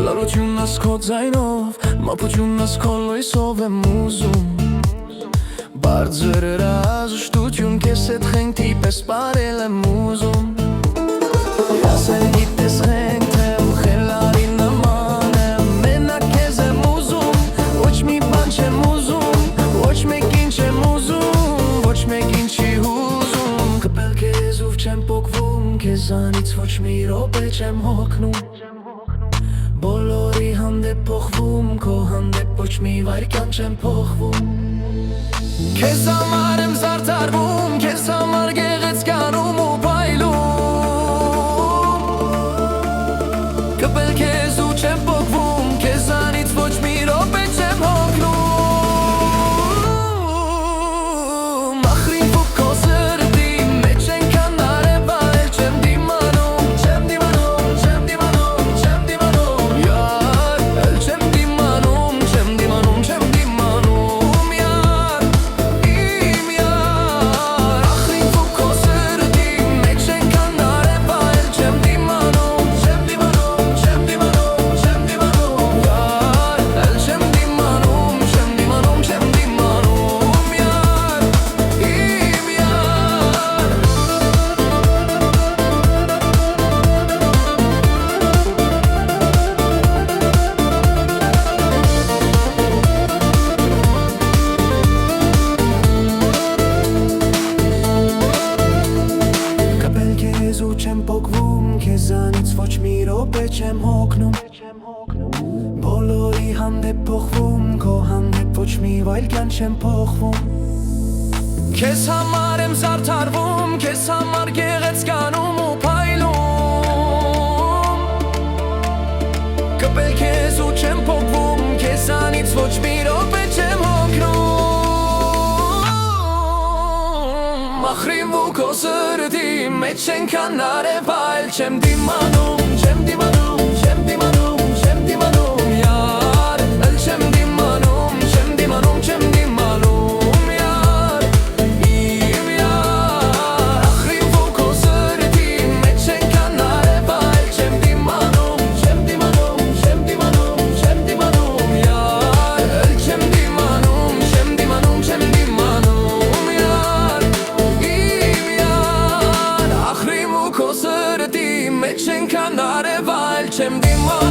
Լարությունս քո ձայնով, մապությունս քո լույսով եմ ուզում Բարձր երաժշտություն քեզ հետ խենգթի պես պարել եմ ուզում Ես էլ գիտես խենգ թե խելարի նման եմ Մենակ քեզ եմ ուզում, ոչ մի բան չեմ ուզում Ոչ մեկին չեմ ուզում, ոչ մեկին չի հուզում Կպել քեզով չեմ պոկվում, քեզանից ոչ մի րոպե չեմ հոգնում Բոլորի հանդեպ փոխվում, քո հանդեպ ոչ մի վայրկյան չեմ փոխվում Քեզ համար եմ զարդարվում, քեզ համար գեղեցկանում ու փայլում Կպել քեզ ու չեմ փոխվում, քեզանից ոչ մի րոպե չեմ հոգնում Ախրիվ ու քո սրտի մեջ ենքան արևայել չեմ դիմանում Չեմ դիմանում, չեմ դիմանում, չեմ դիմանում Յար, էլ չեմ դիմանում, չեմ դիմանում, չեմ դիմանում Յար, իմ յար Ախրիվ ու քո սրտի մեջ ենքան արևայել չեմ դիմանում Չեմ դիմանում, չեմ դիմանում, չեմ դիմանում Յար, էլ չեմ դիմանում, չեմ դիմանում, չեմ դիմանում Յար, իմ յար Կպել քեզ ու չեմ պոկվում, քեզանից ոչ մի րոպե չեմ հոգնում Բոլորի հանդեպ փոխվում, քո հանդեպ ոչ մի վայրկյան չեմ փոխվում Քեզ համար եմ զարդարվում, քեզ համար գեղեցկանում ու փայլում Կպել քեզ ու չեմ փոխվում, քեզանից ոչ մի րոպե չեմ հոգնում Ախրիվ ու քո սրտի մեջ ենքան արևայել չեմ դիմանում Չեմ դիմանում, չեմ դիմանում, չեմ դիմանում Յար, էլ չեմ դիմանում, չեմ դիմանում, չեմ դիմանում Յար, իմ յար Ախրիվ ու քո սրտի մեջ ենքան արևայել չեմ դիմանում Չեմ դիմանում, չեմ դիմանում, չեմ դիմանում Յար, էլ չեմ դիմանում, չեմ դիմանում, չեմ դիմանում Յար, իմ յար Ախրիվ ու քո սրտի մեջ ենքան արևայել չեմ դիմանում